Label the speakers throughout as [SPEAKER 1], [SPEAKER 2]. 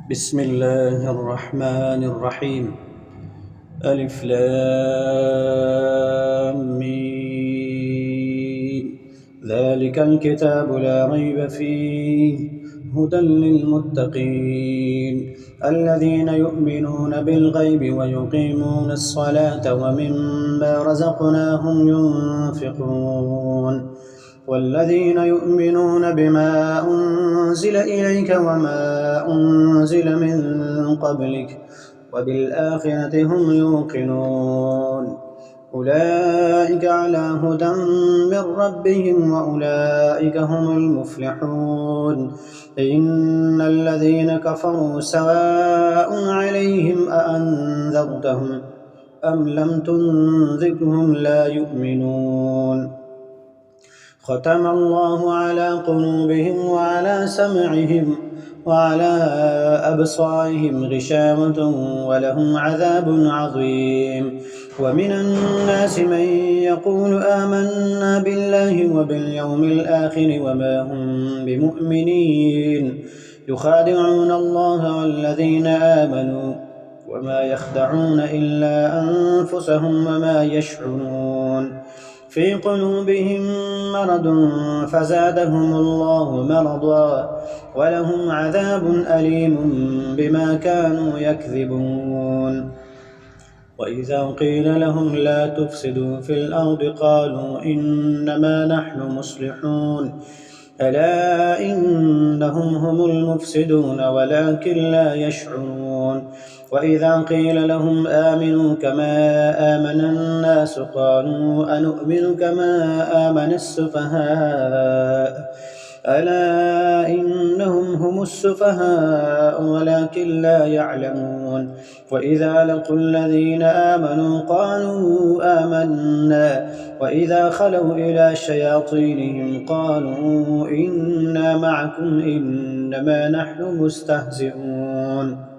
[SPEAKER 1] بسم الله الرحمن الرحيم. ألف لام ميم. ذلك الكتاب لا ريب فيه هدى للمتقين الذين يؤمنون بالغيب ويقيمون الصلاة ومما رزقناهم ينفقون والذين يؤمنون بما أنزل إليك وما أنزل من قبلك وبالآخرة هم يوقنون أولئك على هدى من ربهم وأولئك هم المفلحون إن الذين كفروا سواء عليهم أأنذرتهم أم لم تنذرهم لا يؤمنون ختم الله على قلوبهم وعلى سمعهم وعلى أبصارهم غشاوة ولهم عذاب عظيم ومن الناس من يقول آمنا بالله وباليوم الآخر وما هم بمؤمنين يخادعون الله والذين آمنوا وما يخدعون إلا أنفسهم وما يشعرون في قلوبهم مرض فزادهم الله مرضا ولهم عذاب أليم بما كانوا يكذبون وإذا قيل لهم لا تفسدوا في الأرض قالوا إنما نحن مصلحون ألا إنهم هم المفسدون ولكن لا يشعرون وإذا قيل لهم آمنوا كما آمن الناس قالوا أنؤمن كما آمن السفهاء ألا إنهم هم السفهاء ولكن لا يعلمون وإذا لقوا الذين آمنوا قالوا آمنا وإذا خلوا إلى شياطينهم قالوا إنا معكم إنما نحن مستهزئون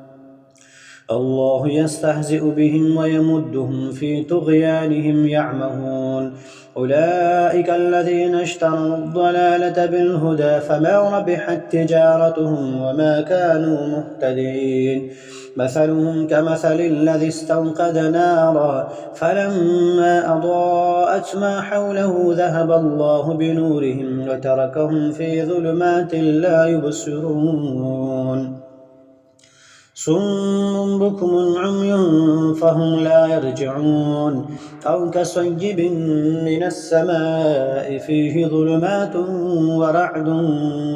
[SPEAKER 1] الله يستهزئ بهم ويمدهم في طغيانهم يعمهون أولئك الذين اشتروا الضلالة بالهدى فما ربحت تجارتهم وما كانوا مهتدين مثلهم كمثل الذي استوقد نارا فلما أضاءت ما حوله ذهب الله بنورهم وتركهم في ظلمات لا يبصرون صم بكم عمي فهم لا يرجعون أو كصيب من السماء فيه ظلمات ورعد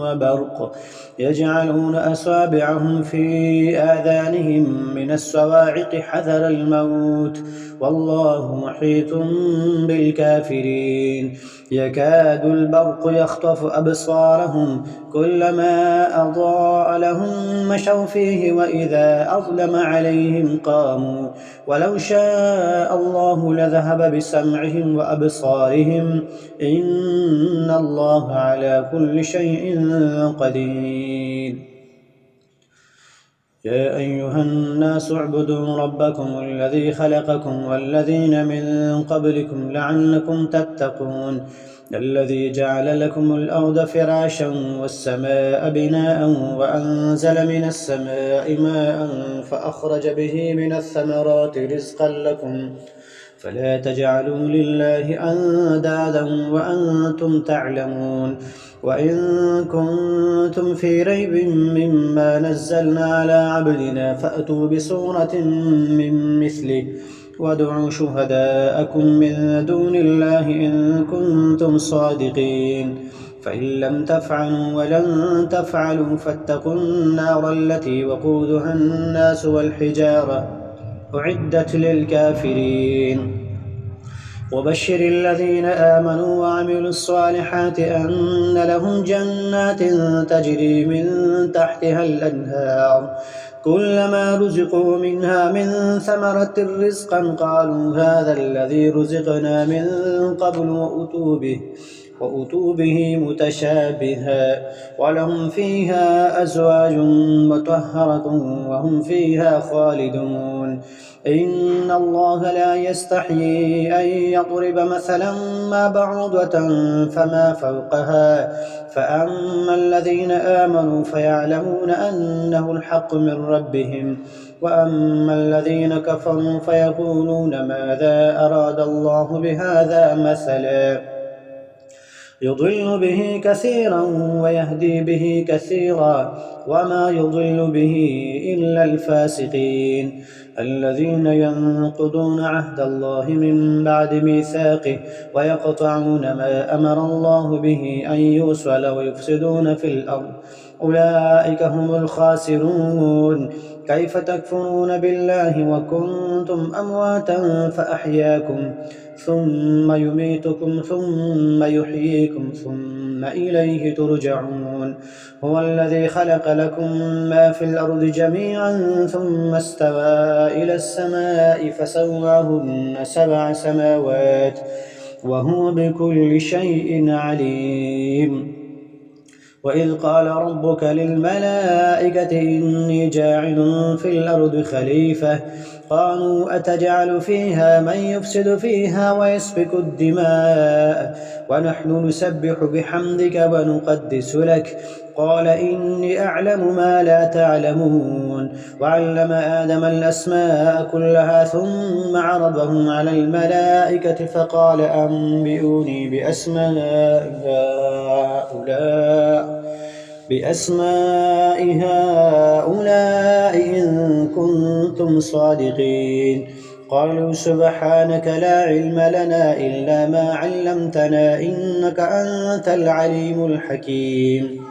[SPEAKER 1] وبرق يجعلون أصابعهم في آذانهم من الصواعق حذر الموت والله محيط بالكافرين يكاد البرق يخطف أبصارهم كلما أضاء لهم مشوا فيه وإذا أظلم عليهم قاموا ولو شاء الله لذهب بسمعهم وأبصارهم إن الله على كل شيء قدير يا أيها الناس اعبدوا ربكم الذي خلقكم والذين من قبلكم لعلكم تتقون الذي جعل لكم الأرض فراشا والسماء بناء وأنزل من السماء ماء فأخرج به من الثمرات رزقا لكم فلا تجعلوا لله أندادا وأنتم تعلمون وإن كنتم في ريب مما نزلنا على عبدنا فأتوا بسورة من مثله وادعوا شهداءكم من دون الله إن كنتم صادقين فإن لم تفعلوا ولن تفعلوا فاتقوا النار التي وقودها الناس والحجارة أعدت للكافرين وبشر الذين آمنوا وعملوا الصالحات أن لهم جنات تجري من تحتها الأنهار كلما رزقوا منها من ثمرة رزقا قالوا هذا الذي رزقنا من قبل وأتوا به وأتوا به متشابها ولهم فيها أزواج مطهرة وهم فيها خالدون إن الله لا يستحيي أن يضرب مثلا ما بعوضة فما فوقها فأما الذين آمنوا فيعلمون أنه الحق من ربهم وأما الذين كفروا فيقولون ماذا أراد الله بهذا مثلا يضل به كثيرا ويهدي به كثيرا وما يضل به إلا الفاسقين الذين ينقضون عهد الله من بعد ميثاقه ويقطعون ما أمر الله به أن يوصل ويفسدون في الأرض أولئك هم الخاسرون كيف تكفرون بالله وكنتم أمواتا فأحياكم ثم يميتكم ثم يحييكم ثم إليه ترجعون هو الذي خلق لكم ما في الأرض جميعا ثم استوى إلى السماء فسواهن 7 سماوات وهو بكل شيء عليم وإذ قال ربك للملائكة إني جاعل في الأرض خليفة قالوا أتجعل فيها من يفسد فيها ويسفك الدماء ونحن نسبح بحمدك ونقدس لك قال إني أعلم ما لا تعلمون وعلم آدم الأسماء كلها ثم عرضهم على الملائكة فقال أنبئوني بأسماء هؤلاء إن كنتم صادقين قالوا سبحانك لا علم لنا إلا ما علمتنا إنك أنت العليم الحكيم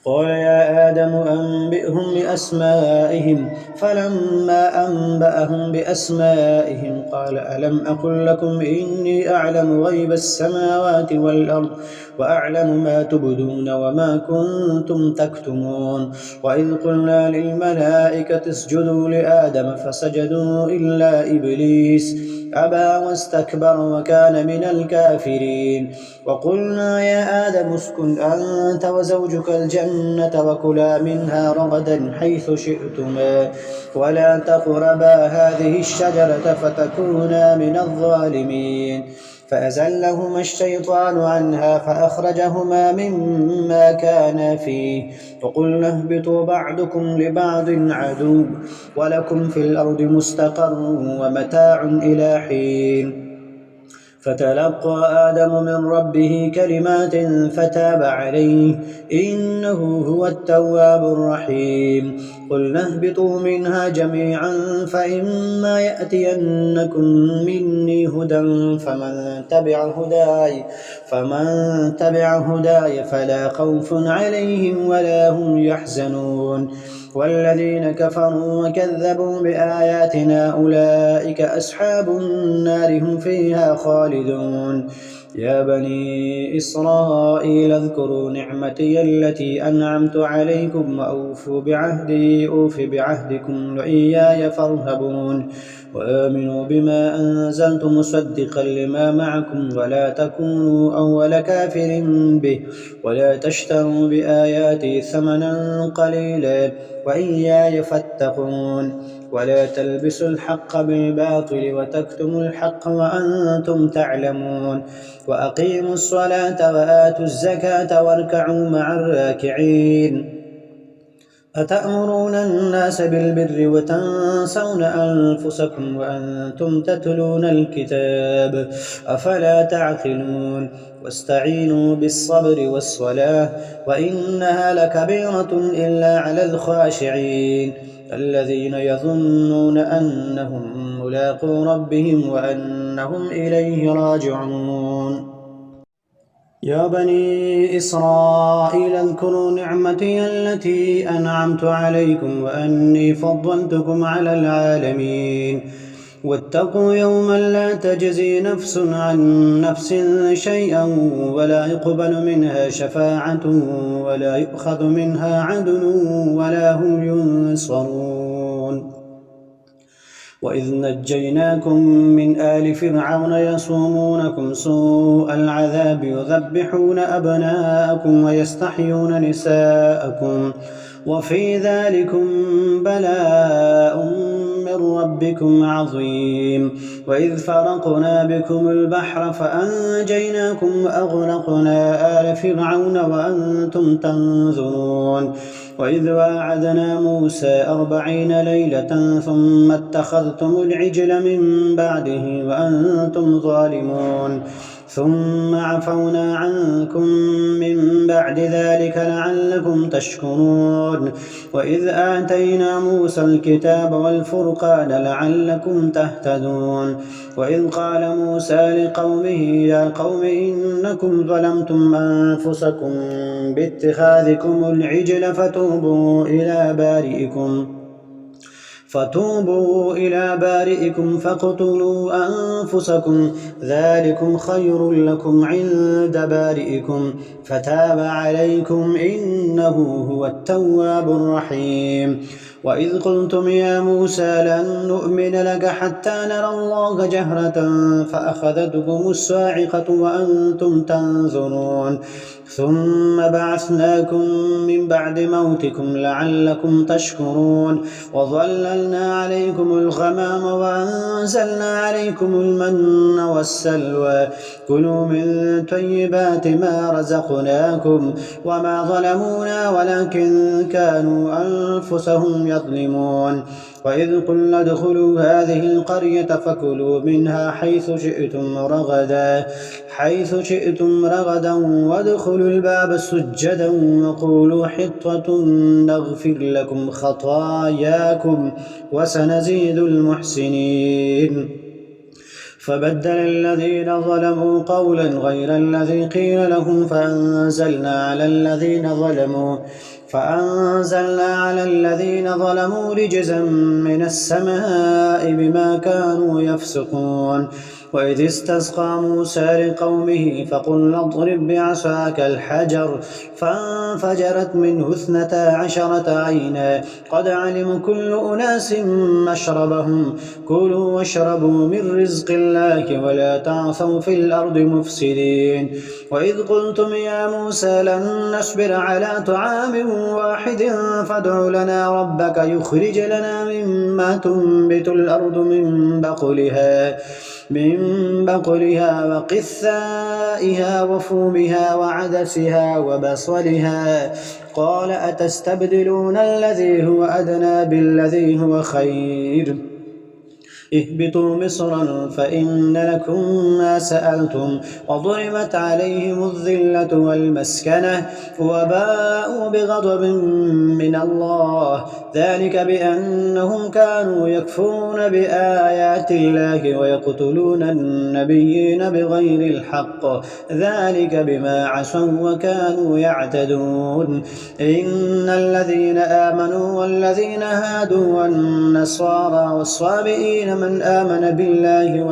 [SPEAKER 1] قال يا آدم أنبئهم بأسمائهم فلما أنبأهم بأسمائهم قال ألم أقل لكم إني أعلم غيب السماوات والأرض وأعلم ما تبدون وما كنتم تكتمون وإذ قلنا للملائكة اسجدوا لآدم فسجدوا إلا إبليس أبى واستكبر وكان من الكافرين وقلنا يا آدم اسكن أنت وزوجك الجنة وكلا منها رغدا حيث شئتما ولا تقربا هذه الشجرة فتكونا من الظالمين فأزلهما الشيطان عنها فأخرجهما مما كانا فيه وقلنا اهبطوا بعضكم لبعض عدو ولكم في الأرض مستقر ومتاع إلى حين فتلقى آدم من ربه كلمات فتاب عليه إنه هو التواب الرحيم قلنا اهبطوا منها جميعا فإما يأتينكم مني هدى فمن تبع هداي فلا خوف عليهم ولا هم يحزنون والذين كفروا وكذبوا بآياتنا أولئك أصحاب النار هم فيها خالدون يا بني إسرائيل اذكروا نعمتي التي أنعمت عليكم وأوفوا بعهدي أوف بعهدكم وإياي فارهبون وآمنوا بما أنزلت مصدقا لما معكم ولا تكونوا أول كافر به ولا تشتروا بآياتي ثمنا قليلا وإياي فاتقون ولا تلبسوا الحق بالباطل وتكتموا الحق وأنتم تعلمون وأقيموا الصلاة وآتوا الزكاة واركعوا مع الراكعين أتأمرون الناس بالبر وتنسون أنفسكم وأنتم تتلون الكتاب أفلا تعقلون واستعينوا بالصبر والصلاة وإنها لكبيرة إلا على الخاشعين الذين يظنون أنهم ملاقو ربهم وأنهم إليه راجعون يا بني إسرائيل اذكروا نعمتي التي أنعمت عليكم وأني فضلتكم على العالمين واتقوا يوما لا تجزي نفس عن نفس شيئا ولا يقبل منها شفاعة ولا يؤخذ منها عدل ولا هم ينصرون وإذ نجيناكم من آل فرعون يصومونكم سوء العذاب يذبحون أبناءكم ويستحيون نساءكم وفي ذلكم بلاء من ربكم عظيم. وإذ فرقنا بكم البحر فأنجيناكم وأغرقنا آل فرعون وأنتم تنظرون. وإذ واعدنا موسى 40 ليلة ثم اتخذتم العجل من بعده وأنتم ظالمون ثم عفونا عنكم من بعد ذلك لعلكم تشكرون. وإذ آتينا موسى الكتاب والفرقان لعلكم تهتدون. وإذ قال موسى لقومه يا قوم إنكم ظلمتم أنفسكم باتخاذكم العجل فتوبوا إلى بارئكم فاقتلوا أنفسكم ذلكم خير لكم عند بارئكم فتاب عليكم إنه هو التواب الرحيم. وإذ قلتم يا موسى لن نؤمن لك حتى نرى الله جهرة فأخذتكم الصاعقة وأنتم تنظرون ثم بعثناكم من بعد موتكم لعلكم تشكرون. وظللنا عليكم الغمام وأنزلنا عليكم المن والسلوى كلوا من طيبات ما رزقناكم وما ظلمونا ولكن كانوا أنفسهم يظلمون. وإذ قلنا ادخلوا هذه القرية فكلوا منها حيث شئتم رغدا وادخلوا الباب سجدا وقولوا حطة نغفر لكم خطاياكم وسنزيد المحسنين. فبدل الذين ظلموا قولا غير الذي قيل لهم فأنزلنا على الذين ظلموا رجزا من السماء بما كانوا يفسقون. وإذ استسقى موسى لقومه فقلنا اضرب بعصاك الحجر فانفجرت منه 12 عينا قد علموا كل أناس مشربهم كلوا واشربوا من رزق الله ولا تعثوا في الأرض مفسدين. وإذ قلتم يا موسى لن نصبر على طعام واحد فادع لنا ربك يخرج لنا مما تنبت الأرض من بقلها وقثائها وفومها وعدسها وبصلها قال أتستبدلون الذي هو أدنى بالذي هو خير اهبطوا مصرا فإن لكم ما سألتم وضربت عليهم الذلة والمسكنة وباءوا بغضب من الله ذلك بأنهم كانوا يكفرون بآيات الله ويقتلون النبيين بغير الحق ذلك بما عصوا وكانوا يعتدون. إن الذين آمنوا والذين هادوا والنصارى والصابئين من آمن بالله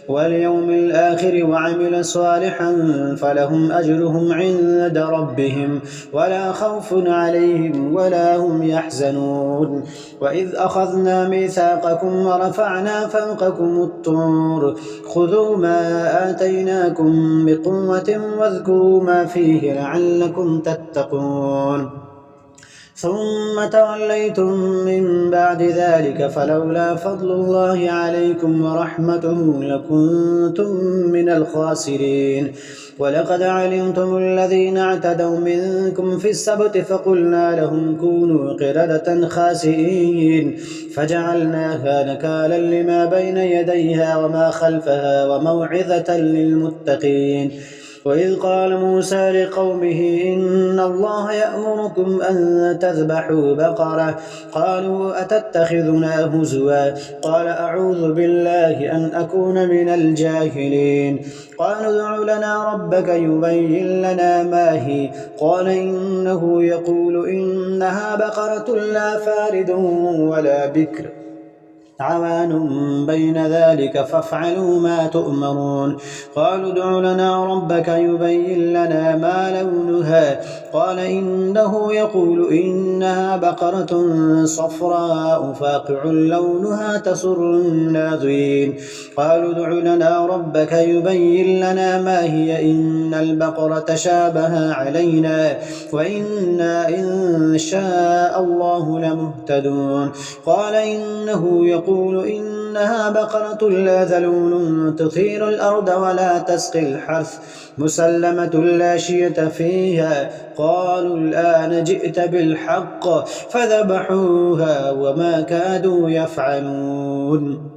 [SPEAKER 1] واليوم الآخر وعمل صالحا فلهم أجرهم عند ربهم ولا خوف عليهم ولا هم يحزنون. وإذ أخذنا ميثاقكم ورفعنا فوقكم الطور خذوا ما آتيناكم بقوة واذكروا ما فيه لعلكم تتقون. ثم توليتم من بعد ذلك فلولا فضل الله عليكم ورحمته لكنتم من الخاسرين. ولقد علمتم الذين اعتدوا منكم في السبت فقلنا لهم كونوا قردة خاسئين فجعلناها نكالا لما بين يديها وما خلفها وموعظة للمتقين. وإذ قال موسى لقومه إن الله يأمركم أن تذبحوا بقرة قالوا أتتخذنا هزوا قال أعوذ بالله أن أكون من الجاهلين. قالوا ادع لنا ربك يبين لنا ما هي قال إنه يقول إنها بقرة لا فارد ولا بكر عوان بين ذلك فافعلوا ما تؤمرون قالوا ادع لنا ربك يبين لنا ما لونها قال إنه يقول إنها بقرة صفراء فاقع لونها تسر الناظرين قالوا ادع لنا ربك يبين لنا ما هي إن البقرة شابه علينا وإنا إن شاء الله لمهتدون قال إنه يقول إنها بقرة لا ذلول تثير الأرض ولا تسقي الحرث مسلمة لا شية فيها قالوا الآن جئت بالحق فذبحوها وما كادوا يفعلون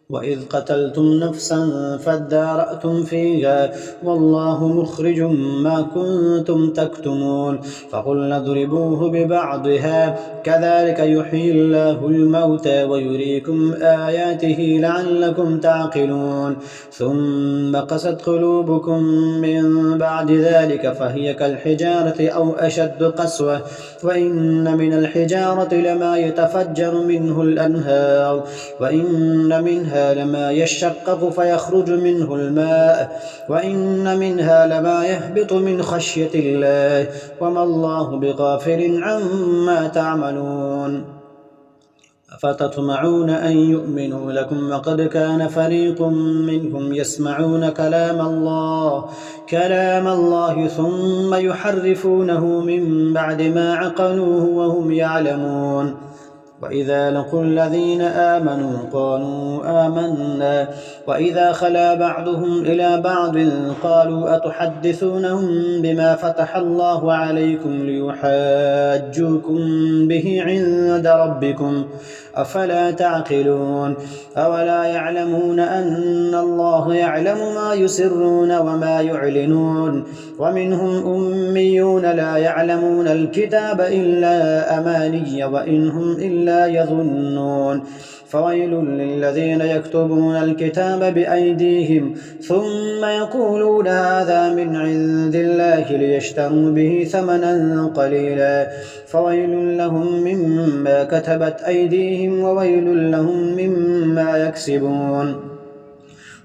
[SPEAKER 1] وإذ قتلتم نفسا فادارأتم فيها والله مخرج ما كنتم تكتمون فقلنا اضربوه ببعضها كذلك يحيي الله الموتى ويريكم آياته لعلكم تعقلون ثم قست قلوبكم من بعد ذلك فهي كالحجارة أو أشد قسوة وإن من الحجارة لما يتفجر منه الأنهار وإن منها لما يشقق فيخرج منه الماء وإن منها لما يهبط من خشية الله وما الله بغافل عما تعملون أفتطمعون أن يؤمنوا لكم وقد كان فريق منهم يسمعون كلام الله ثم يحرفونه من بعد ما عقلوه وهم يعلمون وإذا لقوا الذين آمنوا قالوا آمنا وإذا خلا بعضهم إلى بعض قالوا أتحدثونهم بما فتح الله عليكم ليحاجوكم به عند ربكم أفلا تعقلون أولا يعلمون أن الله يعلم ما يسرون وما يعلنون ومنهم أميون لا يعلمون الكتاب إلا أماني وإنهم إلا يظنون فويل للذين يكتبون الكتاب بأيديهم ثم يقولون هذا من عند الله ليشتروا به ثمنا قليلا فويل لهم مما كتبت أيديهم وويل لهم مما يكسبون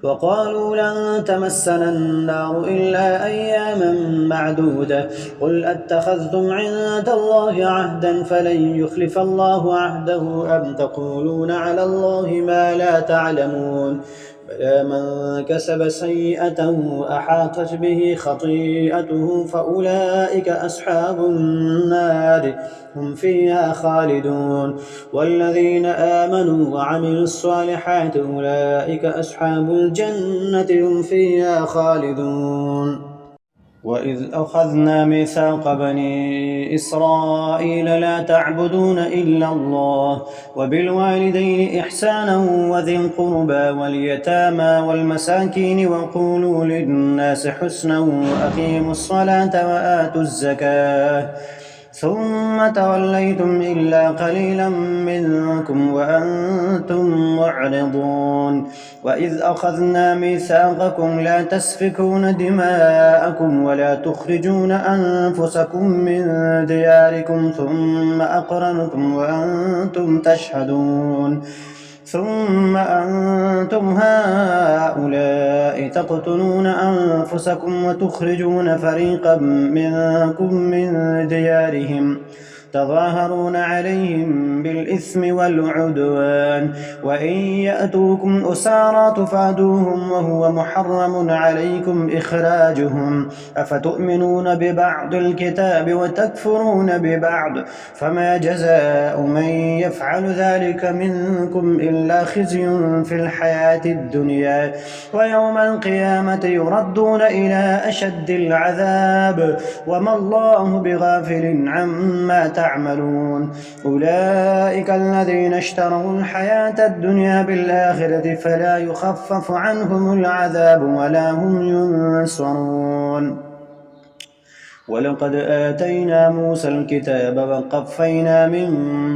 [SPEAKER 1] وقالوا لن تمسنا النار إلا أياما معدودة قل أتخذتم عند الله عهدا فلن يخلف الله عهده أم تقولون على الله ما لا تعلمون بلى من كسب سيئة وأحاطت به خطيئته فأولئك أصحاب النار هم فيها خالدون والذين آمنوا وعملوا الصالحات أولئك أصحاب الجنة هم فيها خالدون وإذ أخذنا ميثاق بني إسرائيل لا تعبدون إلا الله وبالوالدين إحسانا وذي القربى واليتامى والمساكين وقولوا للناس حسنا وأقيموا الصلاة وآتوا الزكاة ثم توليتم إلا قليلا منكم وأنتم معرضون وإذ أخذنا ميثاقكم لا تسفكون دماءكم ولا تخرجون أنفسكم من دياركم ثم أقررتم وأنتم تشهدون ثم أنتم هؤلاء تقتلون أنفسكم وتخرجون فريقا منكم من ديارهم تظاهرون عليهم بالإثم والعدوان وإن يأتوكم أسارى تفادوهم وهو محرم عليكم إخراجهم أفتؤمنون ببعض الكتاب وتكفرون ببعض فما جزاء من يفعل ذلك منكم إلا خزي في الحياة الدنيا ويوم القيامة يردون إلى أشد العذاب وما الله بغافل عما تعملون أولئك الذين اشتروا الحياة الدنيا بالآخرة فلا يخفف عنهم العذاب ولا هم ينصرون ولقد آتينا موسى الكتاب وقفينا من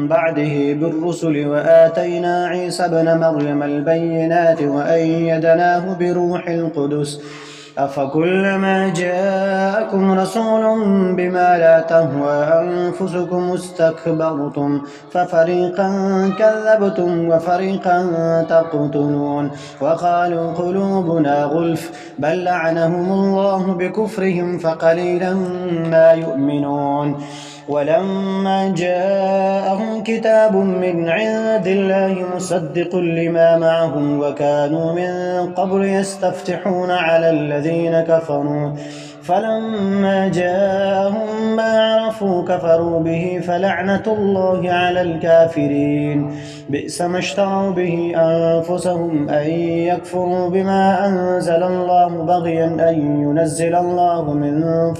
[SPEAKER 1] بعده بالرسل وآتينا عيسى ابن مريم البينات وأيدناه بروح القدس أفكلما جاءكم رسول بما لا تهوى أنفسكم استكبرتم ففريقا كذبتم وفريقا تقتلون وقالوا قلوبنا غلف بل لعنهم الله بكفرهم فقليلا ما يؤمنون ولما جاءهم كتاب من عند الله مصدق لما معهم وكانوا من قبل يستفتحون على الذين كفروا فلما جاءهم ما عرفوا كفروا به فلعنة الله على الكافرين بئس ما اشتروا به أنفسهم أن يكفروا بما أنزل الله بغيا أن ينزل الله من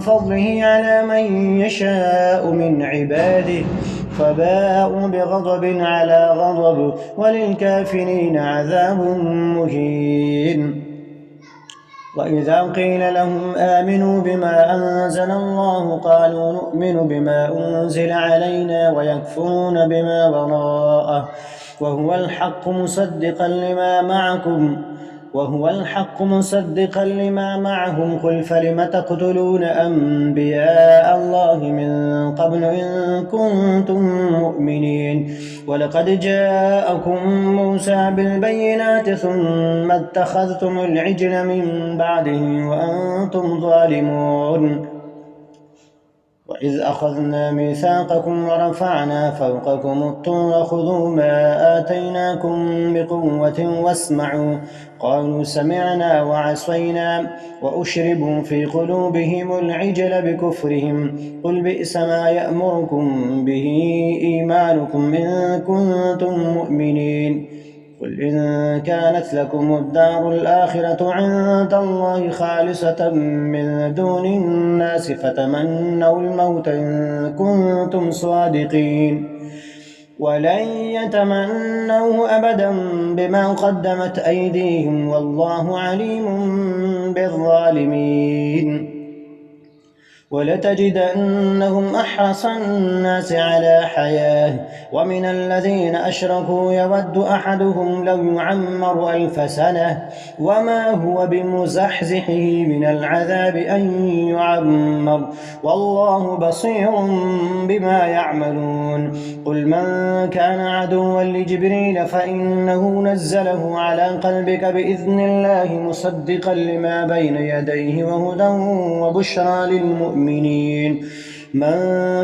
[SPEAKER 1] فضله على من يشاء من عباده فباءوا بغضب على غضب وللكافرين عذاب مهين وإذا قيل لهم آمنوا بما أنزل الله قالوا نؤمن بما أنزل علينا ويكفرون بما وراءه وهو الحق مصدقا لما معهم قل فلم تقتلون أنبياء الله من قبل إن كنتم مؤمنين ولقد جاءكم موسى بالبينات ثم اتخذتم العجل من بعده وأنتم ظالمون وإذ أخذنا ميثاقكم ورفعنا فوقكم الطور خذوا ما آتيناكم بقوة واسمعوا قالوا سمعنا وعصينا وأشربوا في قلوبهم العجل بكفرهم قل بئس ما يأمركم به إيمانكم إن كنتم مؤمنين قل إن كانت لكم الدار الآخرة عند الله خالصة من دون الناس فتمنوا الموت إن كنتم صادقين ولن يتمنوه أبدا بما قدمت أيديهم والله عليم بالظالمين ولتجدنهم أحرص الناس على حياة ومن الذين أشركوا يود أحدهم لو يعمر 1000 سنة وما هو بمزحزحه من العذاب أن يعمر والله بصير بما يعملون قل من كان عدوا لجبريل فإنه نزله على قلبك بإذن الله مصدقا لما بين يديه وهدى وبشرى للمؤمنين من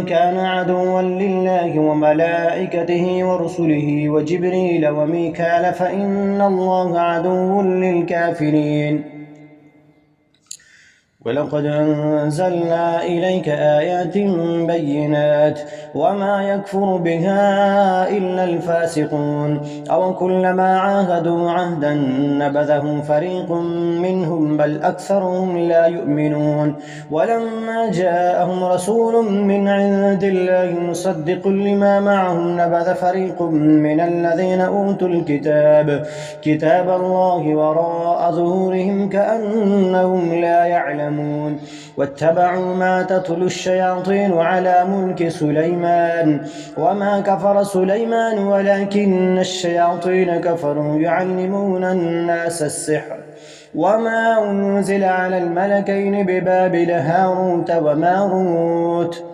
[SPEAKER 1] كان عدوا لله وملائكته ورسله وجبريل وميكال فإن الله عدو للكافرين ولقد أنزلنا إليك آيات بينات وما يكفر بها إلا الفاسقون أو كلما عاهدوا عهدا نبذه فريق منهم بل أكثرهم لا يؤمنون ولما جاءهم رسول من عند الله مصدق لما معهم نبذ فريق من الذين أوتوا الكتاب كتاب الله وراء ظهورهم كأنهم لا يعلمون واتبعوا ما تتلو الشياطين على ملك سليمان وما كفر سليمان ولكن الشياطين كفروا يعلمون الناس السحر وما أنزل على الملكين ببابل هاروت وماروت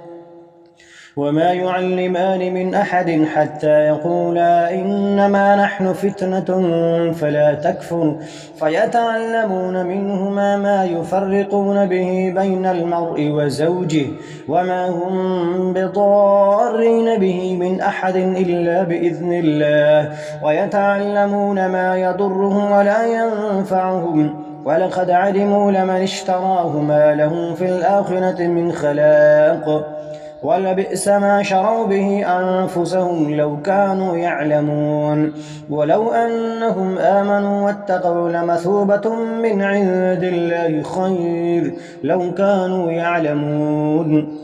[SPEAKER 1] وما يعلمان من أحد حتى يقولا إنما نحن فتنة فلا تكفر فيتعلمون منهما ما يفرقون به بين المرء وزوجه وما هم بضارين به من أحد إلا بإذن الله ويتعلمون ما يضرهم ولا ينفعهم ولقد علموا لمن اشتراه ما له في الآخرة من خلاق ولبئس ما شروا به أنفسهم لو كانوا يعلمون ولو أنهم آمنوا واتقوا لمثوبة من عند الله خير لو كانوا يعلمون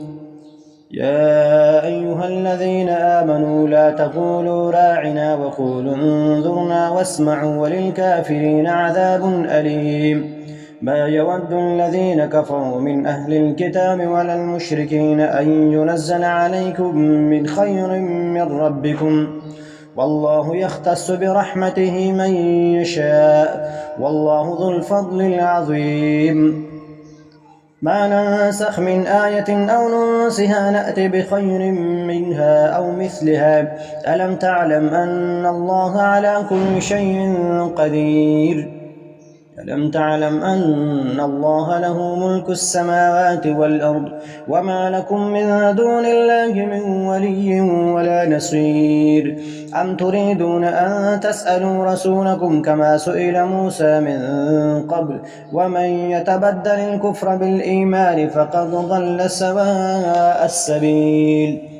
[SPEAKER 1] يا أيها الذين آمنوا لا تقولوا راعنا وقولوا انظرنا واسمعوا وللكافرين عذاب أليم ما يود الذين كفروا من أهل الكتاب ولا المشركين أن ينزل عليكم من خير من ربكم والله يختص برحمته من يشاء والله ذو الفضل العظيم ما ننسخ من آية أو ننسها نأت بخير منها أو مثلها ألم تعلم أن الله على كل شيء قدير ألم تعلم أن الله له ملك السماوات والأرض وما لكم من دون الله من ولي ولا نصير أم تريدون أن تسألوا رسولكم كما سئل موسى من قبل ومن يتبدل الكفر بالإيمان فقد ضل سواء السبيل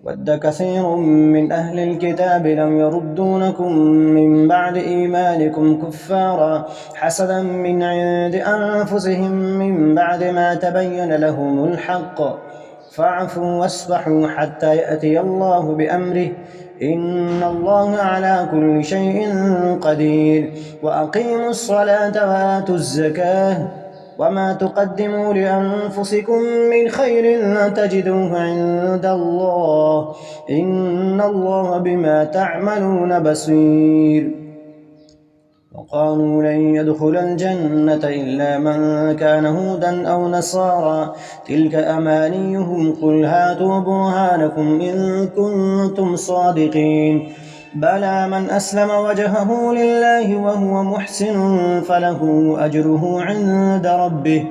[SPEAKER 1] ود كثير من أهل الكتاب لم يردونكم من بعد إيمانكم كفارا حسدا من عند أنفسهم من بعد ما تبين لهم الحق فاعفوا واصفحوا حتى يأتي الله بأمره إن الله على كل شيء قدير وأقيموا الصلاة وآتوا الزكاة وما تقدموا لأنفسكم من خير تجدوه عند الله إن الله بما تعملون بصير وقالوا لن يدخل الجنة إلا من كان هودا أو نصارى تلك أمانيهم قل هاتوا برهانكم إن كنتم صادقين بلى من أسلم وجهه لله وهو محسن فله أجره عند ربه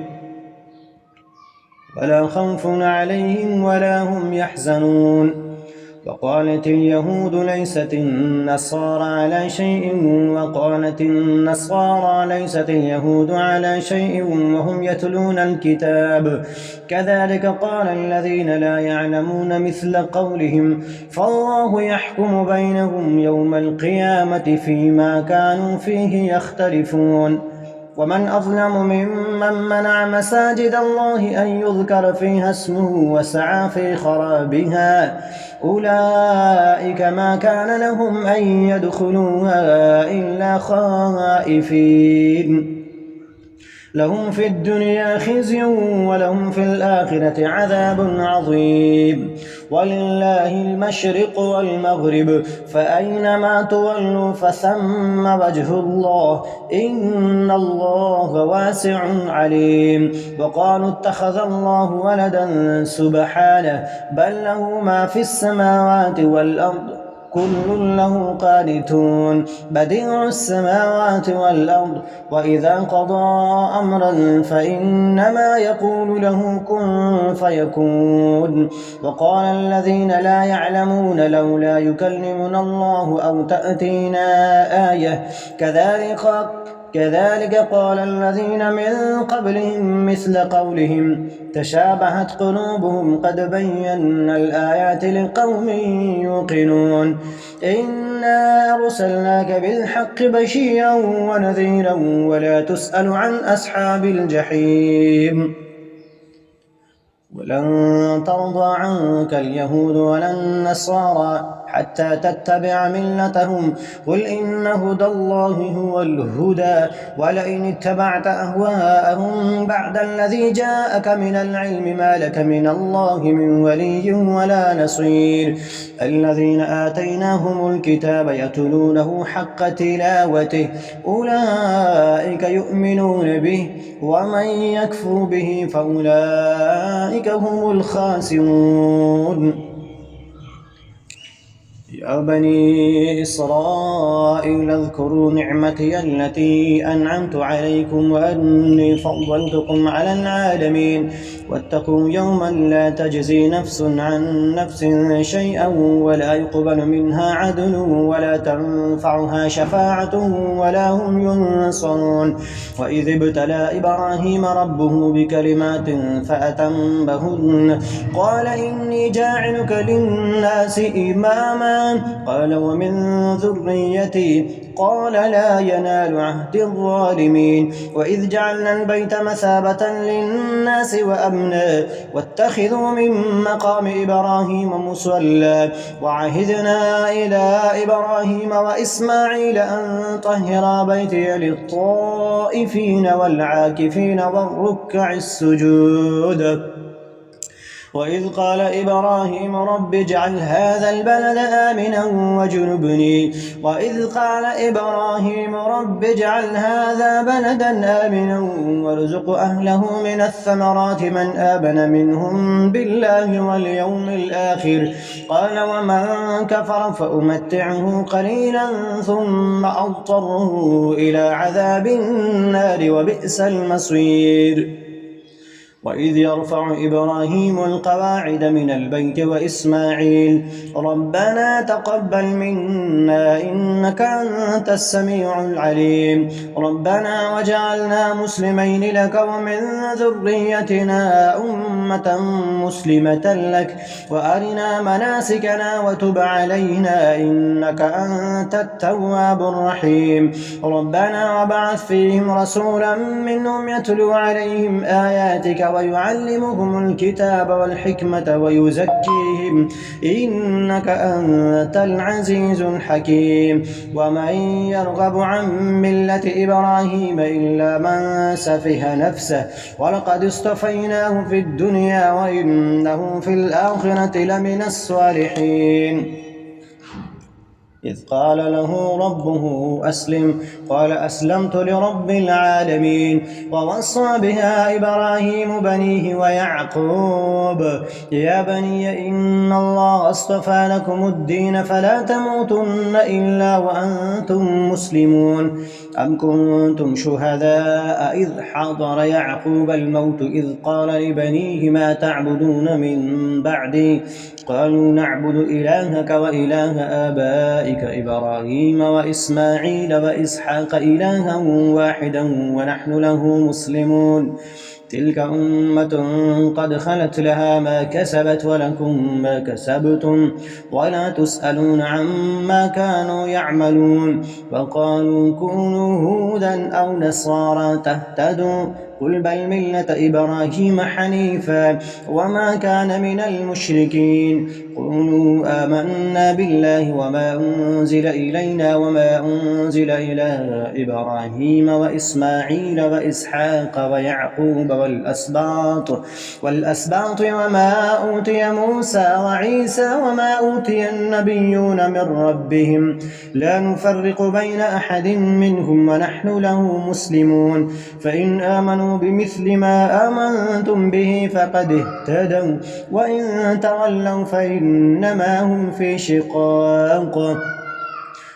[SPEAKER 1] ولا خوف عليهم ولا هم يحزنون وقالت اليهود ليست النصارى على شيء وقالت النصارى ليست اليهود على شيء وهم يتلون الكتاب كذلك قال الذين لا يعلمون مثل قولهم فالله يحكم بينهم يوم القيامة فيما كانوا فيه يختلفون ومن أظلم ممن منع مساجد الله أن يذكر فيها اسمه وسعى في خرابها أولئك ما كان لهم أن يدخلوها إلا خائفين لهم في الدنيا خزي ولهم في الآخرة عذاب عظيم ولله المشرق والمغرب فأينما تولوا فثم وجه الله إن الله واسع عليم وقالوا اتخذ الله ولدا سبحانه بل له ما في السماوات والأرض كل له قانتون بديع السماوات والأرض وإذا قضى أمرا فإنما يقول له كن فيكون وقال الذين لا يعلمون لولا يكلمنا الله أو تأتينا آية كذلك قال الذين من قبلهم مثل قولهم تشابهت قلوبهم قد بينا الآيات لقوم يوقنون إنا أرسلناك بالحق بشيرا ونذيرا ولا تسأل عن أصحاب الجحيم ولن ترضى عنك اليهود ولا النصارى حتى تتبع ملتهم قل إن هدى الله هو الهدى ولئن اتبعت أهواءهم بعد الذي جاءك من العلم ما لك من الله من ولي ولا نصير الذين آتيناهم الكتاب يتلونه حق تلاوته أولئك يؤمنون به ومن يكفر به فأولئك هم الخاسرون يا بني إسرائيل اذكروا نعمتي التي أنعمت عليكم وأني فضلتكم على العالمين واتقوا يوما لا تجزي نفس عن نفس شيئا ولا يقبل منها عدل ولا تنفعها شفاعة ولا هم ينصرون وإذ ابتلى إبراهيم ربه بكلمات فأتمهن قال إني جاعلك للناس إماما قال ومن ذريتي قال لا ينال عهد الظالمين وإذ جعلنا البيت مثابة للناس وأمنا واتخذوا من مقام إبراهيم مصلى وعهدنا إلى إبراهيم وإسماعيل أن طهرا بيتي للطائفين والعاكفين والركع السجود وإذ قال إبراهيم رب اجعل هذا البلد آمنا واجنبني وارزق أهله من الثمرات من آمن منهم بالله واليوم الآخر قال ومن كفر فأمتعه قليلا ثم أضطره إلى عذاب النار وبئس المصير وإذ يرفع إبراهيم القواعد من البيت وإسماعيل ربنا تقبل منا إنك أنت السميع العليم ربنا وجعلنا مسلمين لك ومن ذريتنا أمة مسلمة لك وأرنا مناسكنا وتب علينا إنك أنت التواب الرحيم ربنا وابعث فيهم رسولا منهم يتلو عليهم آياتك ويعلمهم الكتاب والحكمة ويزكيهم إنك أنت العزيز الحكيم ومن يرغب عن ملة إبراهيم إلا من سفه نفسه ولقد اصطفيناه في الدنيا وإنه في الآخرة لمن الصالحين إذ قال له ربه أسلم قال أسلمت لرب العالمين ووصى بها إبراهيم بنيه ويعقوب يا بني إن الله اصطفى لكم الدين فلا تموتن إلا وأنتم مسلمون أم كنتم شهداء إذ حضر يعقوب الموت إذ قال لبنيه ما تعبدون من بعدي قالوا نعبد إلهك وإله آبائك إبراهيم وإسماعيل وإسحاق إلها واحدا ونحن له مسلمون تلك أمة قد خلت لها ما كسبت ولكم ما كسبتم ولا تسألون عما كانوا يعملون وقالوا كونوا هودا أو نصارى تهتدوا قل بل ملة إبراهيم حنيفا وما كان من المشركين قولوا آمنا بالله وما أنزل إلينا وما أنزل إلى إبراهيم وإسماعيل وإسحاق ويعقوب والأسباط وما أوتي موسى وعيسى وما أوتي النبيون من ربهم لا نفرق بين أحد منهم ونحن له مسلمون فإن آمنوا بمثل ما آمنتم به فقد اهتدوا وإن تولوا فإنما هم في شقاق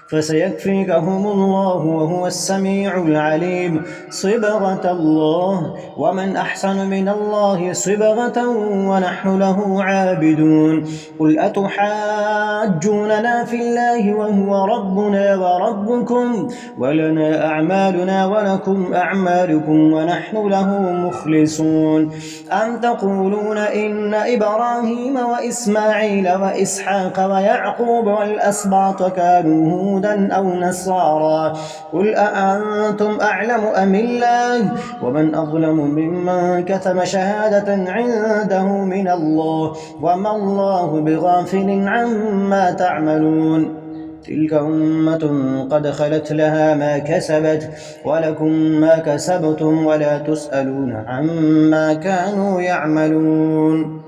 [SPEAKER 1] فسيكفيكهم الله وهو السميع العليم صبغة الله ومن أحسن من الله صبغة ونحن له عابدون قل أتحاجوننا في الله وهو ربنا وربكم ولنا أعمالنا ولكم أعمالكم ونحن له مخلصون أم تقولون إن إبراهيم وإسماعيل وإسحاق ويعقوب والأسباط كانوا هودا أو نصارى قل أأنتم أعلم أم الله ومن أظلم ممن كتم شهادة عنده من الله وما الله بغافل عما تعملون تلك أمة قد خلت لها ما كسبت ولكم ما كسبتم ولا تسألون عما كانوا يعملون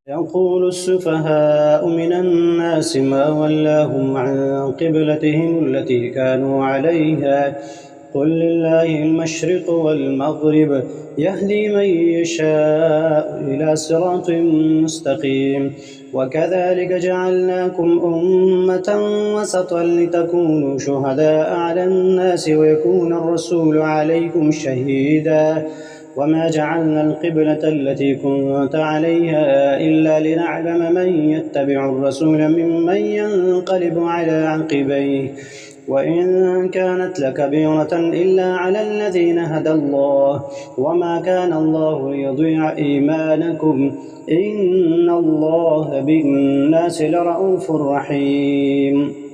[SPEAKER 1] يقول السفهاء من الناس ما ولاهم عن قبلتهم التي كانوا عليها قل لله المشرق والمغرب يهدي من يشاء إلى صراط مستقيم وكذلك جعلناكم أمة وسطا لتكونوا شهداء على الناس ويكون الرسول عليكم شهيدا وما جعلنا القبلة التي كنت عليها إلا لنعلم من يتبع الرسول ممن ينقلب على عقبيه وإن كانت لكبيرة إلا على الذين هدى الله وما كان الله ليضيع إيمانكم إن الله بالناس لرءوف رحيم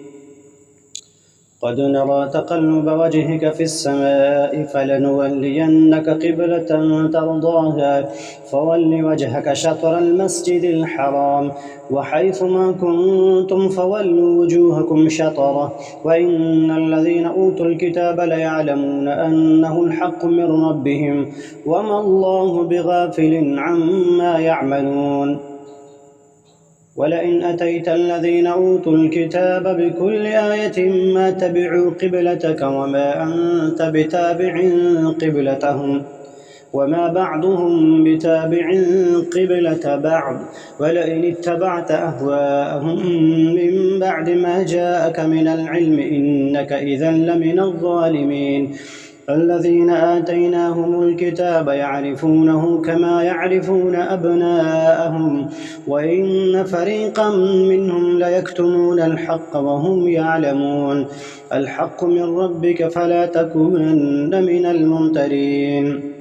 [SPEAKER 1] قد نرى تقلب وجهك في السماء فلنولينك قبلة ترضاها فول وجهك شطر المسجد الحرام وحيث ما كنتم فولوا وجوهكم شطره وإن الذين أوتوا الكتاب ليعلمون أنه الحق من ربهم وما الله بغافل عما يعملون ولئن أتيت الذين أوتوا الكتاب بكل آية ما تبعوا قبلتك وما أنت بتابع قبلتهم وما بعضهم بتابع قبلة بعض ولئن اتبعت أهواءهم من بعد ما جاءك من العلم إنك إذا لمن الظالمين الذين آتيناهم الكتاب يعرفونه كما يعرفون أبناءهم وإن فريقا منهم ليكتمون الحق وهم يعلمون الحق من ربك فلا تكونن من الممترين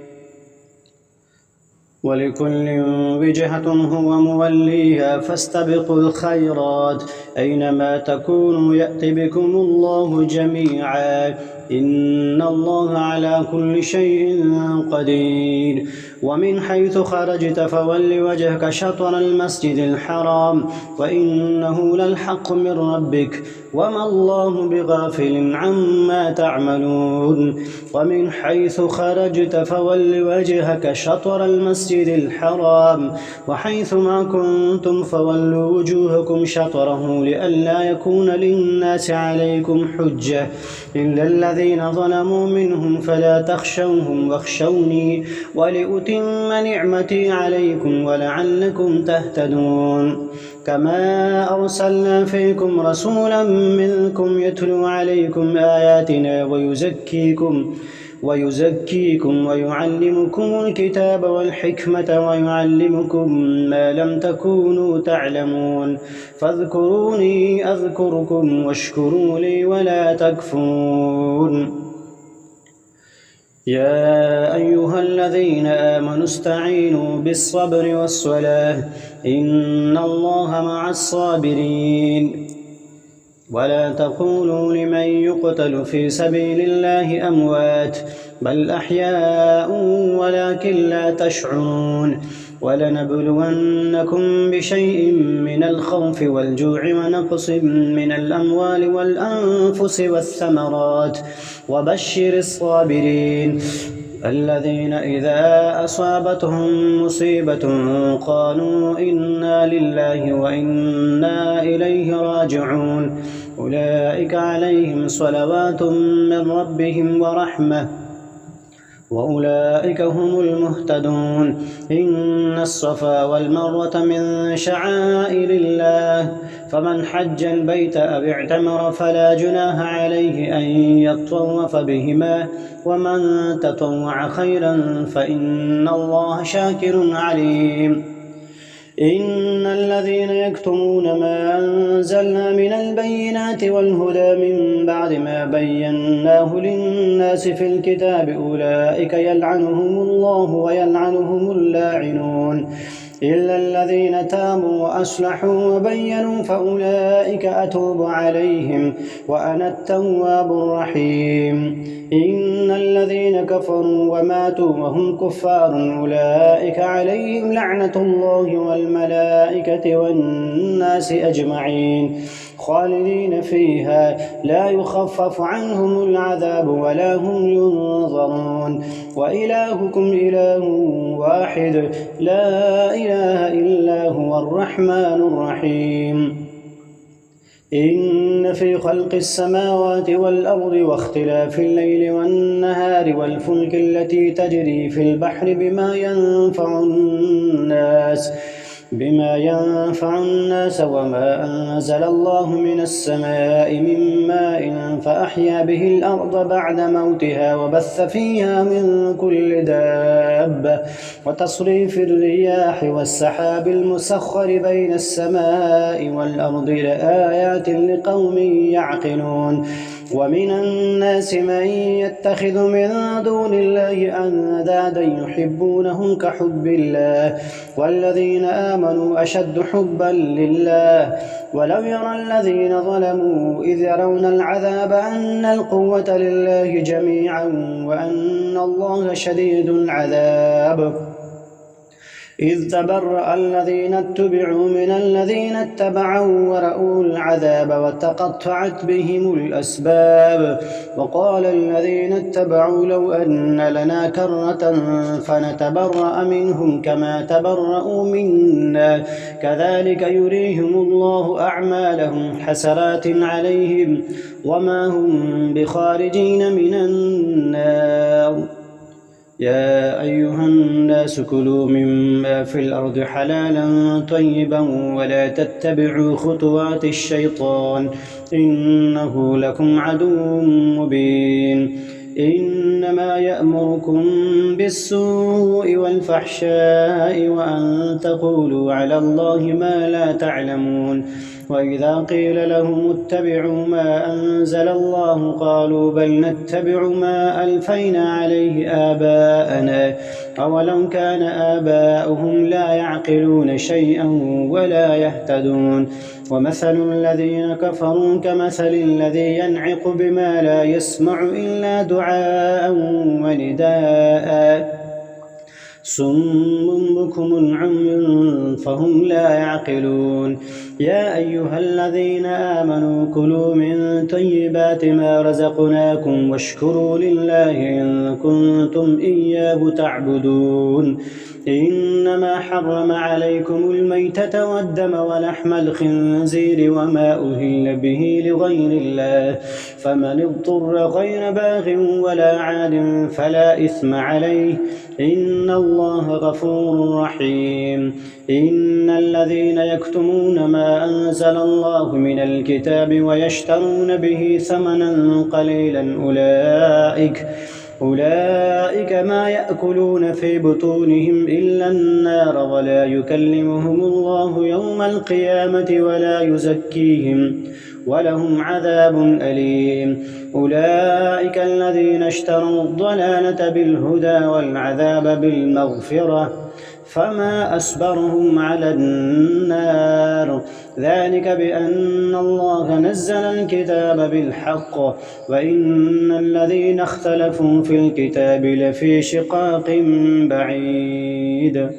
[SPEAKER 1] ولكل وجهة هو موليها فاستبقوا الخيرات أينما تكونوا يأت بكم الله جميعا إن الله على كل شيء قدير ومن حيث خرجت فول وجهك شطر المسجد الحرام وإنه للحق من ربك وما الله بغافل عما تعملون ومن حيث خرجت فول وجهك شطر المسجد الحرام وحيث ما كنتم فولوا وجوهكم شطره لئلا يكون للناس عليكم حجة إلا الذين ظلموا منهم فلا تخشوهم واخشوني ولأتم نعمتي عليكم ولعلكم تهتدون كما أرسلنا فيكم رسولا منكم يتلو عليكم آياتنا ويزكيكم ويعلمكم الكتاب والحكمة ويعلمكم ما لم تكونوا تعلمون فاذكروني أذكركم واشكروا لي ولا تكفرون يا أيها الذين آمنوا استعينوا بالصبر والصلاة إن الله مع الصابرين ولا تقولوا لمن يقتل في سبيل الله أموات بل أحياء ولكن لا تشعرون ولنبلونكم بشيء من الخوف والجوع ونقص من الأموال والأنفس والثمرات وبشر الصابرين الذين إذا أصابتهم مصيبة قالوا إنا لله وإنا إليه راجعون أولئك عليهم صلوات من ربهم ورحمة وأولئك هم المهتدون إن الصفا والمروة من شعائر الله فمن حج البيت أو اعتمر فلا جناح عليه أن يطوف بهما ومن تطوع خيرا فإن الله شاكر عليم إن الذين يكتمون ما أنزلنا من البينات والهدى من بعد ما بيناه للناس في الكتاب أولئك يلعنهم الله ويلعنهم اللاعنون إلا الذين تابوا وأصلحوا وبينوا فأولئك أتوب عليهم وأنا التواب الرحيم إن الذين كفروا وماتوا وهم كفار أولئك عليهم لعنة الله والملائكة والناس أجمعين خالدين فيها لا يخفف عنهم العذاب ولا هم ينظرون وإلهكم إله واحد لا إله إلا هو الرحمن الرحيم إن في خلق السماوات والأرض واختلاف الليل والنهار والفلك التي تجري في البحر بما ينفع الناس وما أنزل الله من السماء من ماء فأحيا به الأرض بعد موتها وبث فيها من كل دابة وتصريف الرياح والسحاب المسخر بين السماء والأرض لآيات لقوم يعقلون ومن الناس من يتخذ من دون الله أندادا يحبونهم كحب الله والذين آمنوا أشد حبا لله ولو يرى الذين ظلموا إذ يرون العذاب أن القوة لله جميعا وأن الله شديد العذاب إذ تبرأ الذين اتبعوا من الذين اتبعوا ورأوا العذاب وتقطعت بهم الأسباب وقال الذين اتبعوا لو أن لنا كرة فنتبرأ منهم كما تبرأوا منا كذلك يريهم الله أعمالهم حسرات عليهم وما هم بخارجين من النار يا أيها الناس كلوا مما في الأرض حلالا طيبا ولا تتبعوا خطوات الشيطان إنه لكم عدو مبين إنما يأمركم بالسوء والفحشاء وأن تقولوا على الله ما لا تعلمون وإذا قيل لهم اتبعوا ما أنزل الله قالوا بل نتبع ما ألفينا عليه آباءنا أولو كان آباؤهم لا يعقلون شيئا ولا يهتدون ومثل الذين كفروا كمثل الذي ينعق بما لا يسمع إلا دعاء ونداء صم بكم عمي فهم لا يعقلون يا أيها الذين آمنوا كلوا من طيبات ما رزقناكم واشكروا لله إن كنتم إياه تعبدون إنما حرم عليكم الميتة والدم ولحم الخنزير وما أهل به لغير الله فمن اضطر غير باغ ولا عاد فلا إثم عليه إن الله غفور رحيم إن الذين يكتمون ما أنزل الله من الكتاب ويشترون به ثمنا قليلا أولئك ما يأكلون في بطونهم إلا النار ولا يكلمهم الله يوم القيامة ولا يزكيهم ولهم عذاب أليم أولئك الذين اشتروا الضلالة بالهدى والعذاب بالمغفرة فما أصبرهم على النار ذلك بأن الله نزل الكتاب بالحق وإن الذين اختلفوا في الكتاب لفي شقاق بعيد